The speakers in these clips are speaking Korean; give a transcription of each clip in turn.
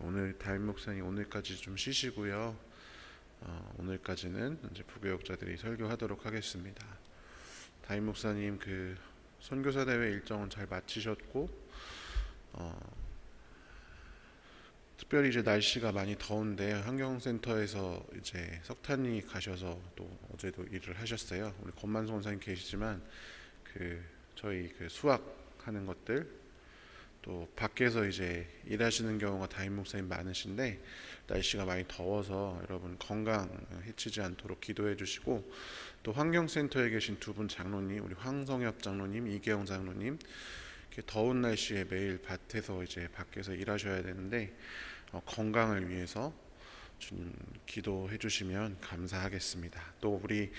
오늘 담임 목사님 오늘까지 좀 쉬시고요. 오늘까지는 이제 부교육자들이 설교하도록 하겠습니다. 담임 목사님 선교사 대회 일정은 잘 마치셨고, 특별히 이제 날씨가 많이 더운데 환경센터에서 이제 석탄이 가셔서 또 어제도 일을 하셨어요. 우리 권만성 원사님 계시지만 저희 수학하는 것들, 또 밖에서 이제 일하시는 경우가 담임 목사님 많으신데 날씨가 많이 더워서 여러분 건강 해치지 않도록 기도해 주시고, 또 환경센터에 계신 두 분 장로님, 우리 황성엽 장로님, 이계영 장로님, 이렇게 더운 날씨에 매일 밭에서 이제 밖에서 일하셔야 되는데 건강을 위해서 주님 기도해 주시면 감사하겠습니다. 또 우리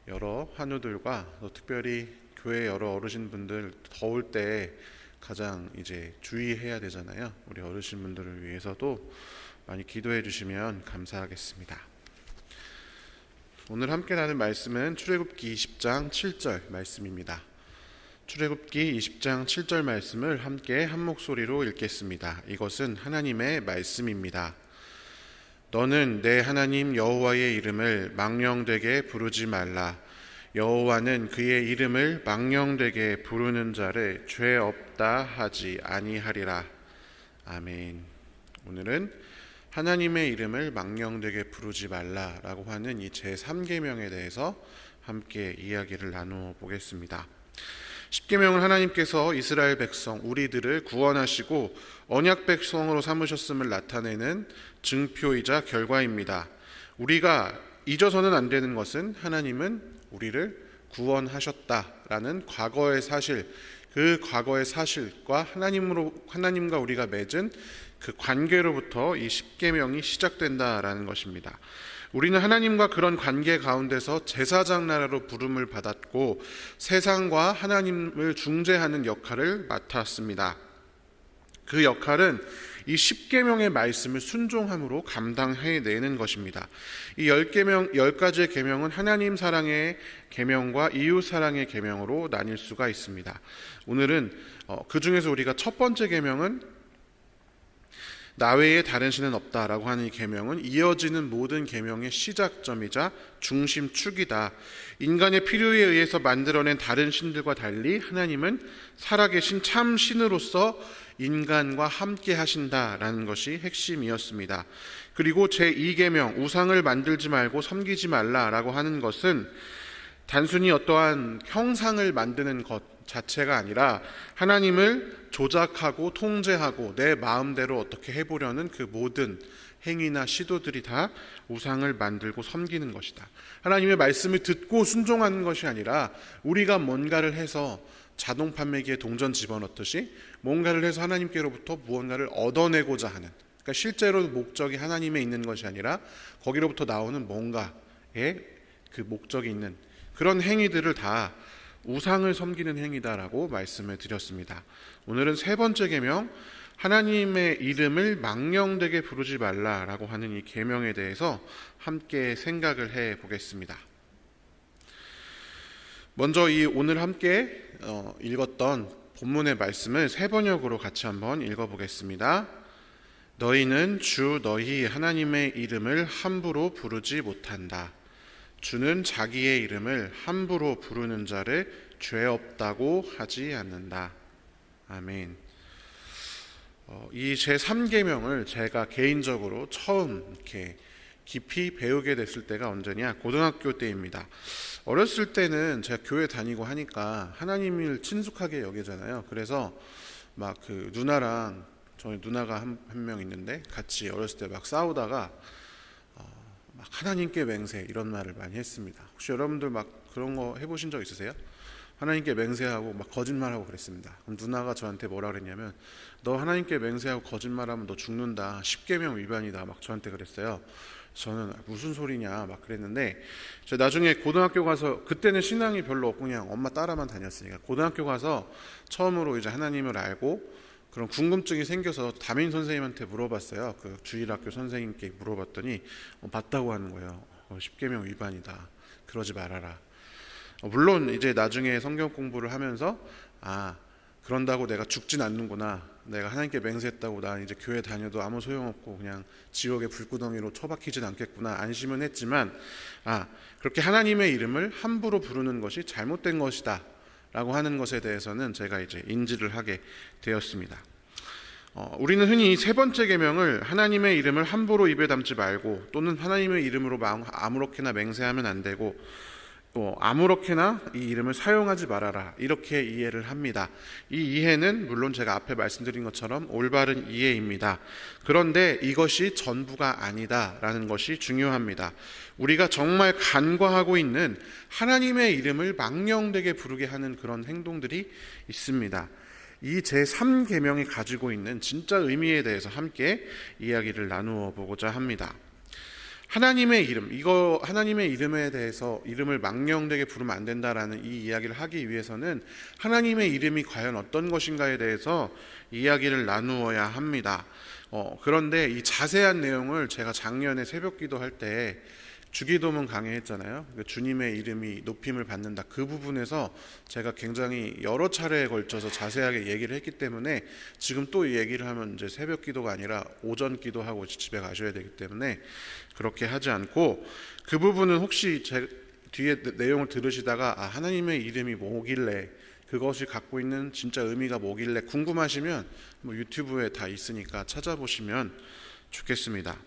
여러 환우들과 또 특별히 교회 여러 어르신분들 더울 때 가장 이제 주의해야 되잖아요. 우리 어르신분들을 위해서도 많이 기도해 주시면 감사하겠습니다. 오늘 함께 나눌 말씀은 출애굽기 20장 7절 말씀입니다. 출애굽기 20장 7절 말씀을 함께 한 목소리로 읽겠습니다. 이것은 하나님의 말씀입니다. 너는 내 하나님 여호와의 이름을 망령되게 부르지 말라. 여호와는 그의 이름을 망령되게 부르는 자를 죄 없다 하지 아니하리라. 아멘. 오늘은 하나님의 이름을 망령되게 부르지 말라라고 하는 이 제3계명에 대해서 함께 이야기를 나누어 보겠습니다. 10계명은 하나님께서 이스라엘 백성 우리들을 구원하시고 언약 백성으로 삼으셨음을 나타내는 증표이자 결과입니다. 우리가 잊어서는 안 되는 것은 하나님은 우리를 구원하셨다라는 과거의 사실, 그 과거의 사실과 하나님과 우리가 맺은 그 관계로부터 이 10계명이 시작된다라는 것입니다. 우리는 하나님과 그런 관계 가운데서 제사장 나라로 부름을 받았고 세상과 하나님을 중재하는 역할을 맡았습니다. 그 역할은 이 10계명의 말씀을 순종함으로 감당해내는 것입니다. 이 10가지의 계명은 하나님 사랑의 계명과 이웃 사랑의 계명으로 나뉠 수가 있습니다. 오늘은 그 중에서 우리가 첫 번째 계명은 나 외에 다른 신은 없다라고 하는 이 계명은 이어지는 모든 계명의 시작점이자 중심축이다. 인간의 필요에 의해서 만들어낸 다른 신들과 달리 하나님은 살아계신 참 신으로서 인간과 함께 하신다라는 것이 핵심이었습니다. 그리고 제2계명 우상을 만들지 말고 섬기지 말라라고 하는 것은 단순히 어떠한 형상을 만드는 것 자체가 아니라 하나님을 조작하고 통제하고 내 마음대로 어떻게 해보려는 그 모든 행위나 시도들이 다 우상을 만들고 섬기는 것이다. 하나님의 말씀을 듣고 순종하는 것이 아니라 우리가 뭔가를 해서 자동 판매기에 동전 집어넣듯이 뭔가를 해서 하나님께로부터 무언가를 얻어내고자 하는, 그러니까 실제로 목적이 하나님에 있는 것이 아니라 거기로부터 나오는 뭔가의 그 목적이 있는 그런 행위들을 다 우상을 섬기는 행위다라고 말씀을 드렸습니다. 오늘은 세 번째 계명, 하나님의 이름을 망령되게 부르지 말라라고 하는 이 계명에 대해서 함께 생각을 해 보겠습니다. 먼저 오늘 함께 읽었던 본문의 말씀을 세 번역으로 같이 한번 읽어보겠습니다. 너희는 주 너희 하나님의 이름을 함부로 부르지 못한다. 주는 자기의 이름을 함부로 부르는 자를 죄 없다고 하지 않는다. 아멘. 이 제3계명을 제가 개인적으로 처음 이렇게 깊이 배우게 됐을 때가 언제냐? 고등학교 때입니다. 어렸을 때는 제가 교회 다니고 하니까 하나님을 친숙하게 여기잖아요. 그래서 막 누나랑, 저희 누나가 한 명 있는데 같이 어렸을 때 막 싸우다가 막 하나님께 맹세 이런 말을 많이 했습니다. 혹시 여러분들 막 그런 거 해보신 적 있으세요? 하나님께 맹세하고 막 거짓말하고 그랬습니다. 그럼 누나가 저한테 뭐라 그랬냐면, 너 하나님께 맹세하고 거짓말하면 너 죽는다, 10계명 위반이다, 막 저한테 그랬어요. 저는 무슨 소리냐 막 그랬는데, 제가 나중에 고등학교 가서, 그때는 신앙이 별로 없고 그냥 엄마 따라만 다녔으니까 고등학교 가서 처음으로 이제 하나님을 알고 그런 궁금증이 생겨서 담임 선생님한테 물어봤어요. 그 주일학교 선생님께 물어봤더니 맞다고 하는 거예요. 10계명 위반이다, 그러지 말아라. 물론 이제 나중에 성경 공부를 하면서 그런다고 내가 죽진 않는구나, 내가 하나님께 맹세했다고 나 이제 교회 다녀도 아무 소용없고 그냥 지옥의 불구덩이로 처박히진 않겠구나 안심은 했지만, 그렇게 하나님의 이름을 함부로 부르는 것이 잘못된 것이다 라고 하는 것에 대해서는 제가 이제 인지를 하게 되었습니다. 우리는 흔히 세 번째 계명을 하나님의 이름을 함부로 입에 담지 말고, 또는 하나님의 이름으로 아무렇게나 맹세하면 안 되고, 아무렇게나 이 이름을 사용하지 말아라, 이렇게 이해를 합니다. 이 이해는 물론 제가 앞에 말씀드린 것처럼 올바른 이해입니다. 그런데 이것이 전부가 아니다라는 것이 중요합니다. 우리가 정말 간과하고 있는 하나님의 이름을 망령되게 부르게 하는 그런 행동들이 있습니다. 이 제3계명이 가지고 있는 진짜 의미에 대해서 함께 이야기를 나누어 보고자 합니다. 하나님의 이름, 하나님의 이름에 대해서 이름을 망령되게 부르면 안 된다라는 이 이야기를 하기 위해서는 하나님의 이름이 과연 어떤 것인가에 대해서 이야기를 나누어야 합니다. 그런데 이 자세한 내용을 제가 작년에 새벽기도 할 때 주기도문 강의했잖아요. 주님의 이름이 높임을 받는다, 그 부분에서 제가 굉장히 여러 차례에 걸쳐서 자세하게 얘기를 했기 때문에 지금 또 이 얘기를 하면 이제 새벽 기도가 아니라 오전 기도하고 집에 가셔야 되기 때문에 그렇게 하지 않고, 그 부분은 혹시 제 뒤에 내용을 들으시다가 하나님의 이름이 뭐길래, 그것이 갖고 있는 진짜 의미가 뭐길래 궁금하시면 유튜브에 다 있으니까 찾아보시면 좋겠습니다.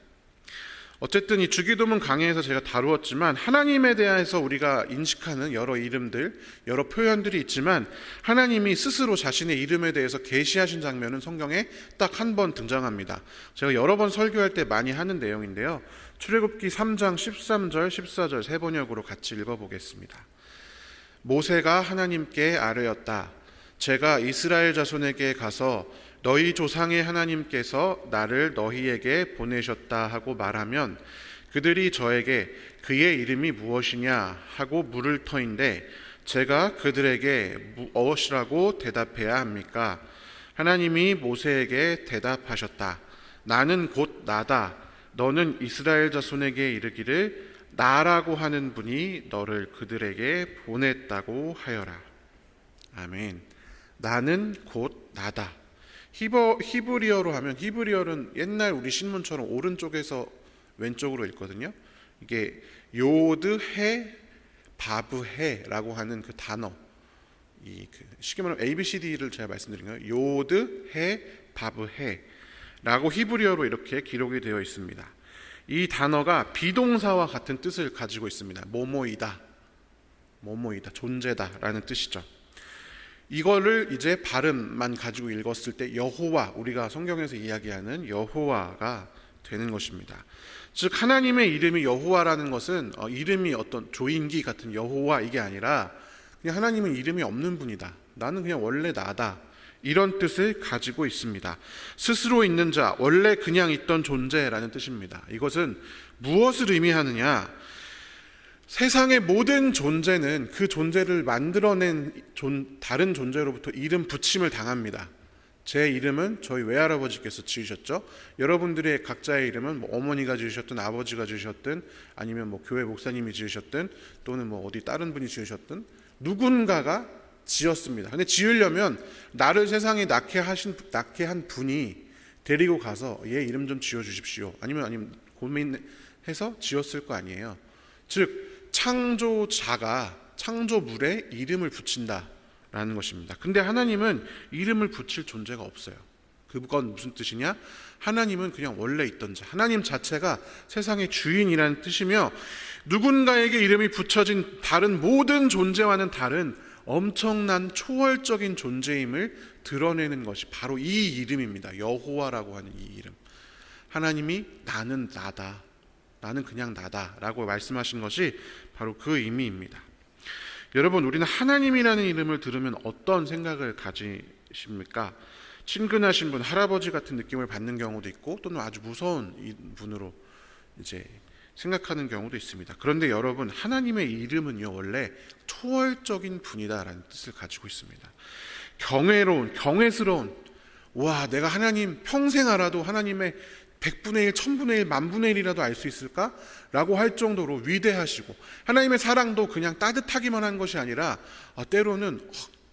어쨌든 이 주기도문 강의에서 제가 다루었지만, 하나님에 대해서 우리가 인식하는 여러 이름들, 여러 표현들이 있지만 하나님이 스스로 자신의 이름에 대해서 계시하신 장면은 성경에 딱 한 번 등장합니다. 제가 여러 번 설교할 때 많이 하는 내용인데요. 출애굽기 3장 13절 14절 세 번역으로 같이 읽어보겠습니다. 모세가 하나님께 아뢰었다. 제가 이스라엘 자손에게 가서 너희 조상의 하나님께서 나를 너희에게 보내셨다 하고 말하면 그들이 저에게 그의 이름이 무엇이냐 하고 물을 터인데 제가 그들에게 무엇이라고 대답해야 합니까? 하나님이 모세에게 대답하셨다. 나는 곧 나다. 너는 이스라엘 자손에게 이르기를 나라고 하는 분이 너를 그들에게 보냈다고 하여라. 아멘. 나는 곧 나다. 히브리어로 하면, 히브리어는 옛날 우리 신문처럼 오른쪽에서 왼쪽으로 읽거든요. 이게 요드 해 바브 해라고 하는 그 단어, 쉽게 말하면 ABCD를 제가 말씀드린 거예요. 요드 해 바브 해라고 히브리어로 이렇게 기록이 되어 있습니다. 이 단어가 비동사와 같은 뜻을 가지고 있습니다. 뭐뭐이다, 존재다라는 뜻이죠. 이거를 이제 발음만 가지고 읽었을 때 여호와, 우리가 성경에서 이야기하는 여호와가 되는 것입니다. 즉 하나님의 이름이 여호와라는 것은 이름이 어떤 조인기 같은 여호와 이게 아니라 그냥 하나님은 이름이 없는 분이다, 나는 그냥 원래 나다, 이런 뜻을 가지고 있습니다. 스스로 있는 자, 원래 그냥 있던 존재라는 뜻입니다. 이것은 무엇을 의미하느냐? 세상의 모든 존재는 그 존재를 만들어낸 다른 존재로부터 이름 붙임을 당합니다. 제 이름은 저희 외할아버지께서 지으셨죠. 여러분들의 각자의 이름은 뭐 어머니가 지으셨든 아버지가 지으셨든 아니면 뭐 교회 목사님이 지으셨든 또는 뭐 어디 다른 분이 지으셨든 누군가가 지었습니다. 근데 지으려면 나를 세상에 낳게 한 분이 데리고 가서 얘 이름 좀 지어주십시오, 아니면 고민해서 지었을 거 아니에요. 즉 창조자가 창조물에 이름을 붙인다라는 것입니다. 근데 하나님은 이름을 붙일 존재가 없어요. 그건 무슨 뜻이냐? 하나님은 그냥 원래 있던 자, 하나님 자체가 세상의 주인이라는 뜻이며, 누군가에게 이름이 붙여진 다른 모든 존재와는 다른 엄청난 초월적인 존재임을 드러내는 것이 바로 이 이름입니다. 여호와라고 하는 이 이름. 하나님이 나는 나다, 나는 그냥 나다 라고 말씀하신 것이 바로 그 의미입니다. 여러분, 우리는 하나님이라는 이름을 들으면 어떤 생각을 가지십니까? 친근하신 분, 할아버지 같은 느낌을 받는 경우도 있고, 또는 아주 무서운 분으로 이제 생각하는 경우도 있습니다. 그런데 여러분, 하나님의 이름은요, 원래 초월적인 분이다라는 뜻을 가지고 있습니다. 경외스러운, 와, 내가 하나님 평생 알아도 하나님의 100분의 1, 1000분의 1, 만분의 1이라도 알 수 있을까? 라고 할 정도로 위대하시고, 하나님의 사랑도 그냥 따뜻하기만 한 것이 아니라 때로는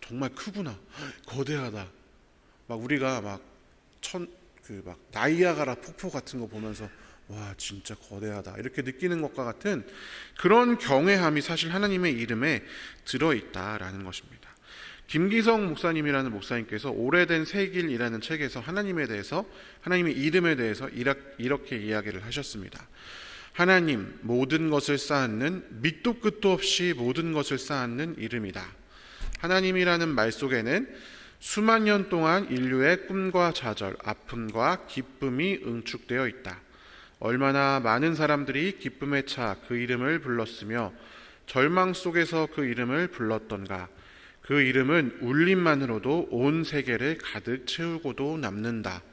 정말 크구나, 거대하다. 막 우리가 막 나이아가라 폭포 같은 거 보면서 와 진짜 거대하다 이렇게 느끼는 것과 같은 그런 경외함이 사실 하나님의 이름에 들어있다라는 것입니다. 김기성 목사님이라는 목사님께서 오래된 새 길이라는 책에서 하나님의 이름에 대해서 이렇게 이야기를 하셨습니다. 하나님, 모든 것을 쌓는 밑도 끝도 없이 모든 것을 쌓는 이름이다. 하나님이라는 말 속에는 수만 년 동안 인류의 꿈과 좌절, 아픔과 기쁨이 응축되어 있다. 얼마나 많은 사람들이 기쁨에 차 그 이름을 불렀으며 절망 속에서 그 이름을 불렀던가. 그 이름은 울림만으로도 온 세계를 가득 채우고도 남는다.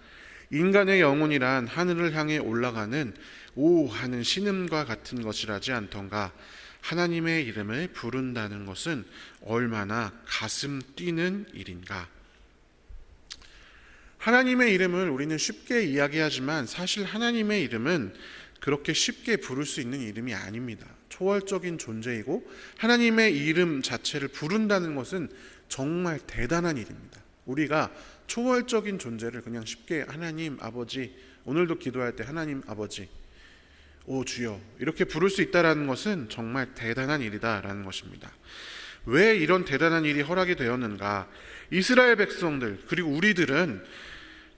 인간의 영혼이란 하늘을 향해 올라가는 오 하는 신음과 같은 것이라지 않던가. 하나님의 이름을 부른다는 것은 얼마나 가슴 뛰는 일인가. 하나님의 이름을 우리는 쉽게 이야기하지만 사실 하나님의 이름은 그렇게 쉽게 부를 수 있는 이름이 아닙니다. 초월적인 존재이고 하나님의 이름 자체를 부른다는 것은 정말 대단한 일입니다. 우리가 초월적인 존재를 그냥 쉽게 하나님 아버지, 오늘도 기도할 때 하나님 아버지, 오 주여 이렇게 부를 수 있다는 것은 정말 대단한 일이다라는 것입니다. 왜 이런 대단한 일이 허락이 되었는가? 이스라엘 백성들 그리고 우리들은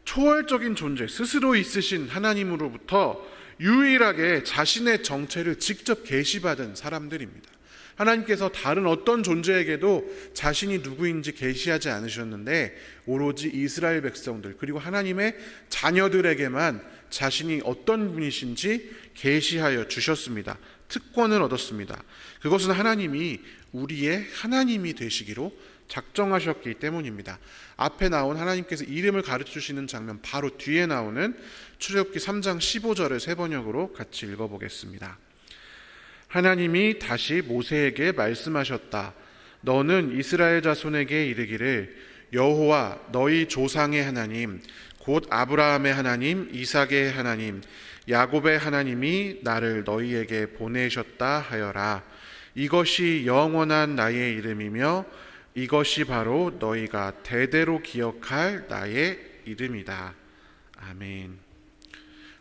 초월적인 존재, 스스로 있으신 하나님으로부터 유일하게 자신의 정체를 직접 계시받은 사람들입니다. 하나님께서 다른 어떤 존재에게도 자신이 누구인지 계시하지 않으셨는데 오로지 이스라엘 백성들 그리고 하나님의 자녀들에게만 자신이 어떤 분이신지 계시하여 주셨습니다. 특권을 얻었습니다. 그것은 하나님이 우리의 하나님이 되시기로 작정하셨기 때문입니다. 앞에 나온 하나님께서 이름을 가르치시는 장면 바로 뒤에 나오는 출애굽기 3장 15절을 세 번역으로 같이 읽어보겠습니다. 하나님이 다시 모세에게 말씀하셨다. 너는 이스라엘 자손에게 이르기를 여호와 너희 조상의 하나님 곧 아브라함의 하나님 이삭의 하나님 야곱의 하나님이 나를 너희에게 보내셨다 하여라. 이것이 영원한 나의 이름이며 이것이 바로 너희가 대대로 기억할 나의 이름이다. 아멘.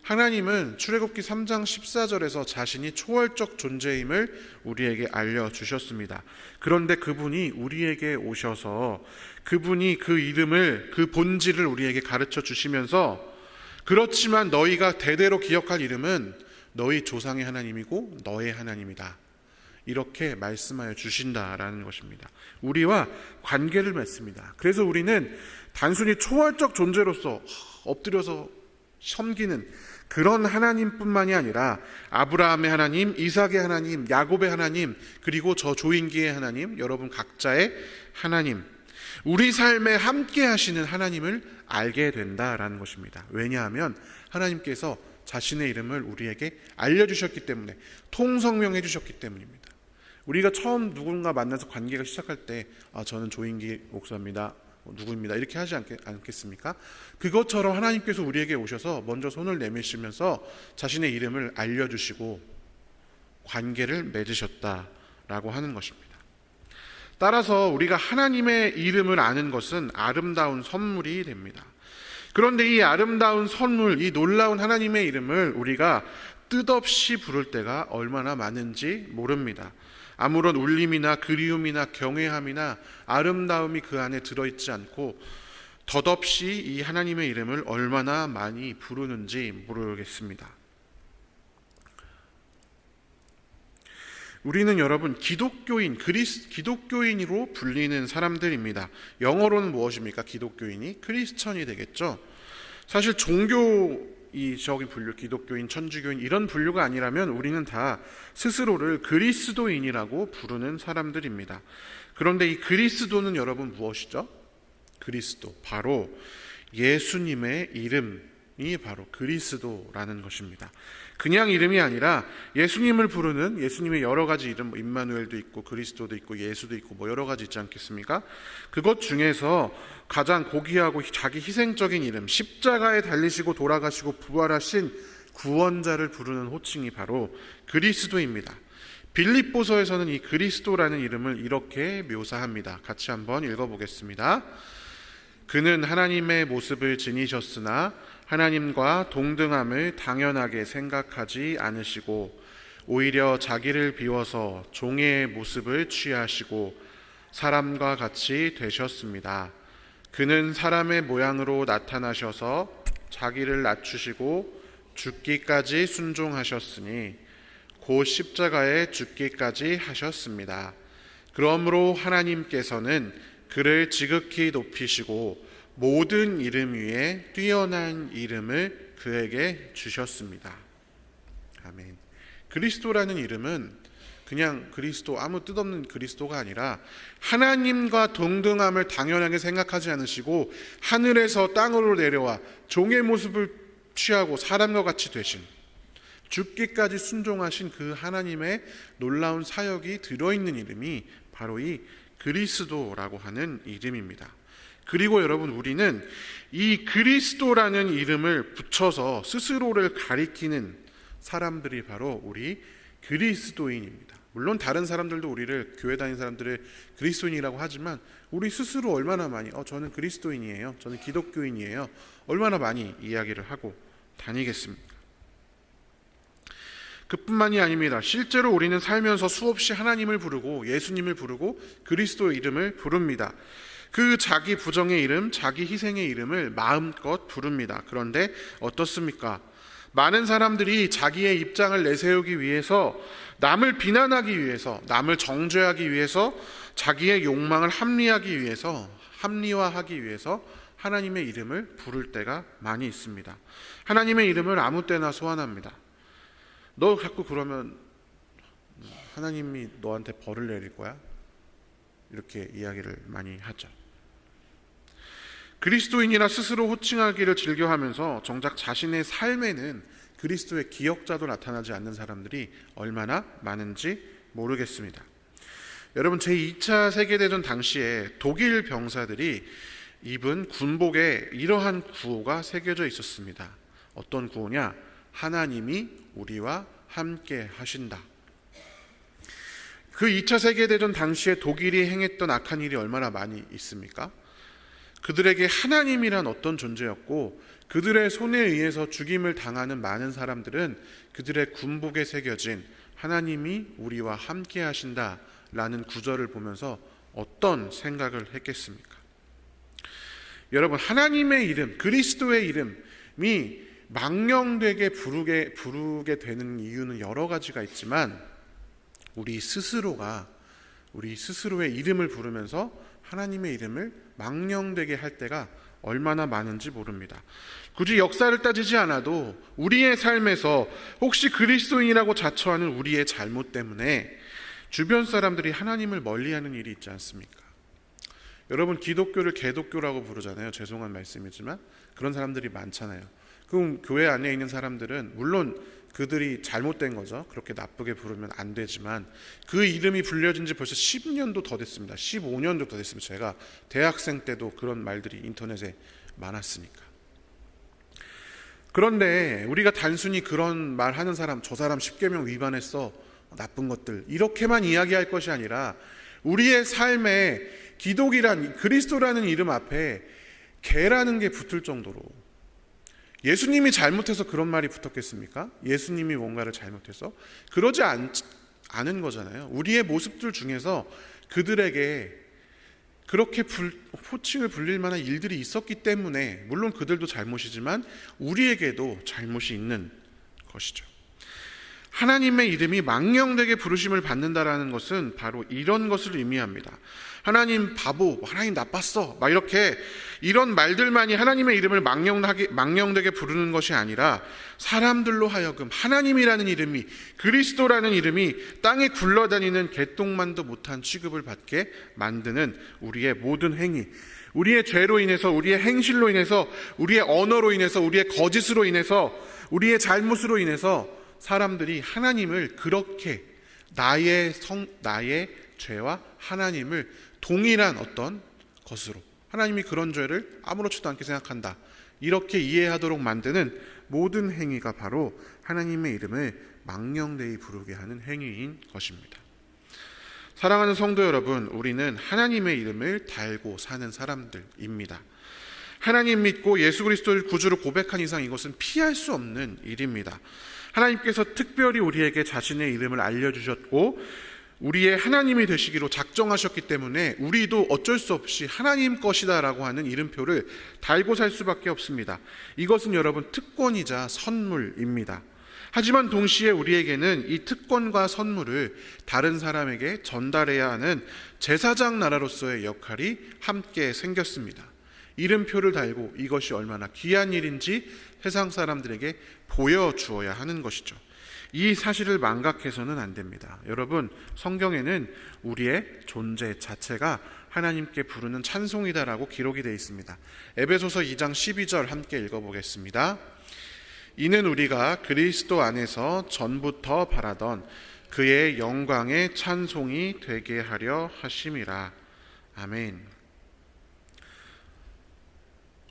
하나님은 출애굽기 3장 14절에서 자신이 초월적 존재임을 우리에게 알려주셨습니다. 그런데 그분이 우리에게 오셔서 그분이 그 이름을, 그 본질을 우리에게 가르쳐 주시면서 그렇지만 너희가 대대로 기억할 이름은 너희 조상의 하나님이고 너의 하나님이다. 이렇게 말씀하여 주신다라는 것입니다. 우리와 관계를 맺습니다. 그래서 우리는 단순히 초월적 존재로서 엎드려서 섬기는 그런 하나님뿐만이 아니라 아브라함의 하나님, 이삭의 하나님, 야곱의 하나님, 그리고 저 조인기의 하나님, 여러분 각자의 하나님, 우리 삶에 함께 하시는 하나님을 알게 된다라는 것입니다. 왜냐하면 하나님께서 자신의 이름을 우리에게 알려주셨기 때문에, 통성명해 주셨기 때문입니다. 우리가 처음 누군가 만나서 관계가 시작할 때 저는 조인기 목사입니다, 누구입니다 이렇게 하지 않겠습니까? 그것처럼 하나님께서 우리에게 오셔서 먼저 손을 내미시면서 자신의 이름을 알려주시고 관계를 맺으셨다라고 하는 것입니다. 따라서 우리가 하나님의 이름을 아는 것은 아름다운 선물이 됩니다. 그런데 이 아름다운 선물, 이 놀라운 하나님의 이름을 우리가 뜻없이 부를 때가 얼마나 많은지 모릅니다. 아무런 울림이나 그리움이나 경외함이나 아름다움이 그 안에 들어있지 않고 덧없이 이 하나님의 이름을 얼마나 많이 부르는지 모르겠습니다. 우리는 여러분 기독교인으로 불리는 사람들입니다. 영어로는 무엇입니까? 기독교인이 크리스천이 되겠죠. 사실 종교적인 분류, 기독교인, 천주교인 이런 분류가 아니라면 우리는 다 스스로를 그리스도인이라고 부르는 사람들입니다. 그런데 이 그리스도는 여러분 무엇이죠? 그리스도, 바로 예수님의 이름이 바로 그리스도라는 것입니다. 그냥 이름이 아니라 예수님을 부르는 예수님의 여러 가지 이름, 임마누엘도 있고 그리스도도 있고 예수도 있고 뭐 여러 가지 있지 않겠습니까? 그것 중에서 가장 고귀하고 자기 희생적인 이름, 십자가에 달리시고 돌아가시고 부활하신 구원자를 부르는 호칭이 바로 그리스도입니다. 빌립보서에서는 이 그리스도라는 이름을 이렇게 묘사합니다. 같이 한번 읽어보겠습니다. 그는 하나님의 모습을 지니셨으나 하나님과 동등함을 당연하게 생각하지 않으시고 오히려 자기를 비워서 종의 모습을 취하시고 사람과 같이 되셨습니다. 그는 사람의 모양으로 나타나셔서 자기를 낮추시고 죽기까지 순종하셨으니 곧 십자가에 죽기까지 하셨습니다. 그러므로 하나님께서는 그를 지극히 높이시고 모든 이름 위에 뛰어난 이름을 그에게 주셨습니다. 아멘. 그리스도라는 이름은 그냥 그리스도, 아무 뜻없는 그리스도가 아니라 하나님과 동등함을 당연하게 생각하지 않으시고 하늘에서 땅으로 내려와 종의 모습을 취하고 사람과 같이 되신, 죽기까지 순종하신 그 하나님의 놀라운 사역이 들어있는 이름이 바로 이 그리스도라고 하는 이름입니다. 그리고 여러분, 우리는 이 그리스도라는 이름을 붙여서 스스로를 가리키는 사람들이 바로 우리 그리스도인입니다. 물론 다른 사람들도 우리를, 교회 다니는 사람들을 그리스도인이라고 하지만 우리 스스로 얼마나 많이 저는 그리스도인이에요, 저는 기독교인이에요, 얼마나 많이 이야기를 하고 다니겠습니까? 그뿐만이 아닙니다. 실제로 우리는 살면서 수없이 하나님을 부르고 예수님을 부르고 그리스도의 이름을 부릅니다. 그 자기 부정의 이름, 자기 희생의 이름을 마음껏 부릅니다. 그런데 어떻습니까? 많은 사람들이 자기의 입장을 내세우기 위해서, 남을 비난하기 위해서, 남을 정죄하기 위해서, 자기의 욕망을 합리화하기 위해서 하나님의 이름을 부를 때가 많이 있습니다. 하나님의 이름을 아무 때나 소환합니다. 너 자꾸 그러면 하나님이 너한테 벌을 내릴 거야? 이렇게 이야기를 많이 하죠. 그리스도인이라 스스로 호칭하기를 즐겨하면서 정작 자신의 삶에는 그리스도의 기억자도 나타나지 않는 사람들이 얼마나 많은지 모르겠습니다. 여러분, 제2차 세계대전 당시에 독일 병사들이 입은 군복에 이러한 구호가 새겨져 있었습니다. 어떤 구호냐? 하나님이 우리와 함께 하신다. 그 2차 세계대전 당시에 독일이 행했던 악한 일이 얼마나 많이 있습니까? 그들에게 하나님이란 어떤 존재였고, 그들의 손에 의해서 죽임을 당하는 많은 사람들은 그들의 군복에 새겨진 하나님이 우리와 함께 하신다 라는 구절을 보면서 어떤 생각을 했겠습니까? 여러분, 하나님의 이름, 그리스도의 이름이 망령되게 부르게 되는 이유는 여러 가지가 있지만, 우리 스스로의 이름을 부르면서 하나님의 이름을 망령되게 할 때가 얼마나 많은지 모릅니다. 굳이 역사를 따지지 않아도 우리의 삶에서 혹시 그리스도인이라고 자처하는 우리의 잘못 때문에 주변 사람들이 하나님을 멀리하는 일이 있지 않습니까? 여러분, 기독교를 개독교라고 부르잖아요. 죄송한 말씀이지만 그런 사람들이 많잖아요. 그럼 교회 안에 있는 사람들은 물론 그들이 잘못된 거죠. 그렇게 나쁘게 부르면 안 되지만 그 이름이 불려진 지 벌써 10년도 더 됐습니다. 15년도 더 됐습니다. 제가 대학생 때도 그런 말들이 인터넷에 많았으니까. 그런데 우리가 단순히 그런 말 하는 사람, 저 사람 10계명 위반했어, 나쁜 것들, 이렇게만 이야기할 것이 아니라 우리의 삶에 기독이란, 그리스도라는 이름 앞에 개라는 게 붙을 정도로, 예수님이 잘못해서 그런 말이 붙었겠습니까? 예수님이 뭔가를 잘못해서? 그러지 않은 거잖아요. 우리의 모습들 중에서 그들에게 그렇게 호칭을 불릴 만한 일들이 있었기 때문에, 물론 그들도 잘못이지만 우리에게도 잘못이 있는 것이죠. 하나님의 이름이 망령되게 부르심을 받는다라는 것은 바로 이런 것을 의미합니다. 하나님 바보, 하나님 나빴어, 막 이런 말들만이 하나님의 이름을 망령되게 부르는 것이 아니라, 사람들로 하여금 하나님이라는 이름이, 그리스도라는 이름이 땅에 굴러다니는 개똥만도 못한 취급을 받게 만드는 우리의 모든 행위, 우리의 죄로 인해서, 우리의 행실로 인해서, 우리의 언어로 인해서, 우리의 거짓으로 인해서, 우리의 잘못으로 인해서 사람들이 하나님을 그렇게 나의 죄와 하나님을 동일한 어떤 것으로, 하나님이 그런 죄를 아무렇지도 않게 생각한다, 이렇게 이해하도록 만드는 모든 행위가 바로 하나님의 이름을 망령되이 부르게 하는 행위인 것입니다. 사랑하는 성도 여러분, 우리는 하나님의 이름을 달고 사는 사람들입니다. 하나님 믿고 예수 그리스도를 구주로 고백한 이상 이것은 피할 수 없는 일입니다. 하나님께서 특별히 우리에게 자신의 이름을 알려주셨고 우리의 하나님이 되시기로 작정하셨기 때문에 우리도 어쩔 수 없이 하나님 것이다라고 하는 이름표를 달고 살 수밖에 없습니다. 이것은 여러분 특권이자 선물입니다. 하지만 동시에 우리에게는 이 특권과 선물을 다른 사람에게 전달해야 하는 제사장 나라로서의 역할이 함께 생겼습니다. 이름표를 달고 이것이 얼마나 귀한 일인지 세상 사람들에게 보여주어야 하는 것이죠. 이 사실을 망각해서는 안 됩니다. 여러분, 성경에는 우리의 존재 자체가 하나님께 부르는 찬송이다라고 기록이 되어 있습니다. 에베소서 2장 12절 함께 읽어보겠습니다. 이는 우리가 그리스도 안에서 전부터 바라던 그의 영광의 찬송이 되게 하려 하심이라. 아멘.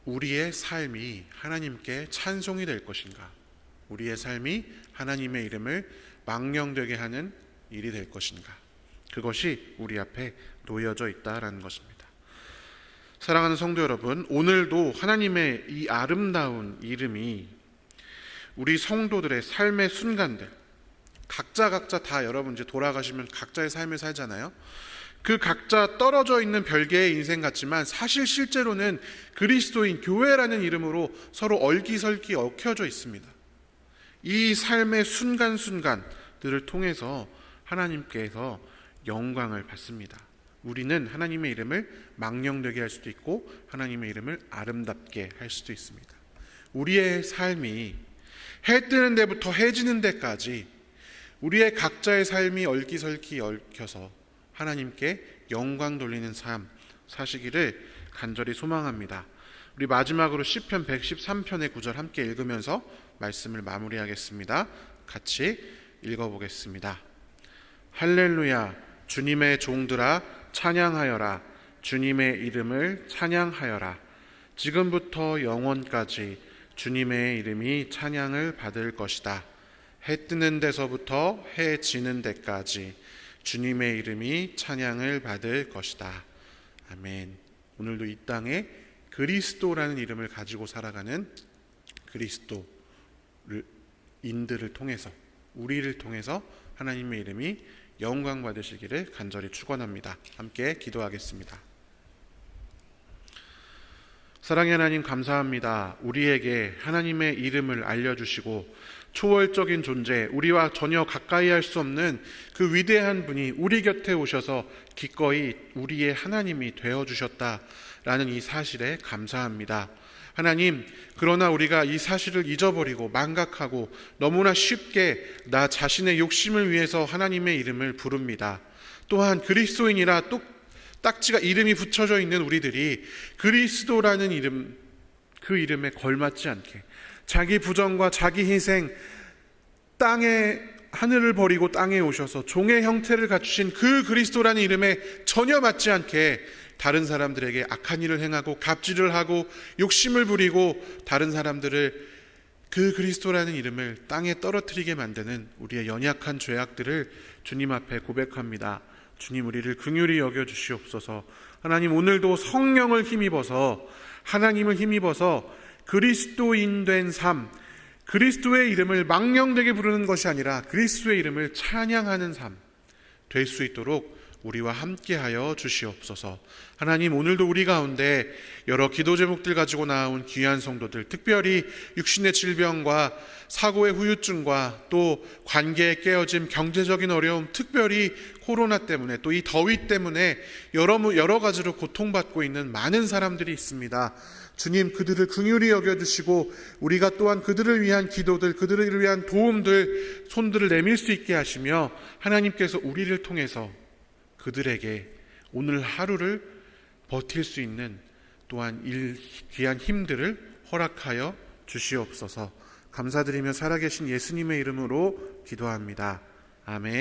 우리의 삶이 하나님께 찬송이 될 것인가? 우리의 삶이 하나님의 이름을 망령되게 하는 일이 될 것인가? 그것이 우리 앞에 놓여져 있다라는 것입니다. 사랑하는 성도 여러분, 오늘도 하나님의 이 아름다운 이름이 우리 성도들의 삶의 순간들, 각자 다 여러분 이제 돌아가시면 각자의 삶을 살잖아요. 그 각자 떨어져 있는 별개의 인생 같지만 사실 실제로는 그리스도인 교회라는 이름으로 서로 얼기설기 얽혀져 있습니다. 이 삶의 순간순간들을 통해서 하나님께서 영광을 받습니다. 우리는 하나님의 이름을 망령되게 할 수도 있고 하나님의 이름을 아름답게 할 수도 있습니다. 우리의 삶이 해 뜨는 데부터 해 지는 데까지 우리의 각자의 삶이 얼기설기 얽혀서 하나님께 영광 돌리는 삶 사시기를 간절히 소망합니다. 우리 마지막으로 시편 113편의 9절 함께 읽으면서 말씀을 마무리하겠습니다. 같이 읽어보겠습니다. 할렐루야, 주님의 종들아 찬양하여라. 주님의 이름을 찬양하여라. 지금부터 영원까지 주님의 이름이 찬양을 받을 것이다. 해 뜨는 데서부터 해 지는 데까지 주님의 이름이 찬양을 받을 것이다. 아멘. 오늘도 이 땅에 그리스도라는 이름을 가지고 살아가는 그리스도인들을 통해서 우리를 통해서 하나님의 이름이 영광 받으시기를 간절히 축원합니다. 함께 기도하겠습니다. 사랑의 하나님 감사합니다. 우리에게 하나님의 이름을 알려주시고 초월적인 존재, 우리와 전혀 가까이 할 수 없는 그 위대한 분이 우리 곁에 오셔서 기꺼이 우리의 하나님이 되어주셨다라는 이 사실에 감사합니다. 하나님, 그러나 우리가 이 사실을 잊어버리고 망각하고 너무나 쉽게 나 자신의 욕심을 위해서 하나님의 이름을 부릅니다. 또한 그리스도인이라 딱지가 이름이 붙여져 있는 우리들이 그리스도라는 이름, 그 이름에 걸맞지 않게 자기 부정과 자기 희생, 땅에 하늘을 버리고 땅에 오셔서 종의 형태를 갖추신 그 그리스도라는 이름에 전혀 맞지 않게 다른 사람들에게 악한 일을 행하고 갑질을 하고 욕심을 부리고 다른 사람들을 그 그리스도라는 이름을 땅에 떨어뜨리게 만드는 우리의 연약한 죄악들을 주님 앞에 고백합니다. 주님, 우리를 긍휼히 여겨주시옵소서. 하나님, 오늘도 성령을 힘입어서 하나님을 힘입어서 그리스도인 된 삶, 그리스도의 이름을 망령되게 부르는 것이 아니라 그리스도의 이름을 찬양하는 삶 될 수 있도록 우리와 함께하여 주시옵소서. 하나님, 오늘도 우리 가운데 여러 기도 제목들 가지고 나온 귀한 성도들, 특별히 육신의 질병과 사고의 후유증과 또 관계의 깨어짐, 경제적인 어려움, 특별히 코로나 때문에 또 이 더위 때문에 여러 가지로 고통받고 있는 많은 사람들이 있습니다. 주님, 그들을 긍휼히 여겨주시고 우리가 또한 그들을 위한 기도들, 그들을 위한 도움들, 손들을 내밀 수 있게 하시며 하나님께서 우리를 통해서 그들에게 오늘 하루를 버틸 수 있는 또한 귀한 힘들을 허락하여 주시옵소서. 감사드리며 살아계신 예수님의 이름으로 기도합니다. 아멘.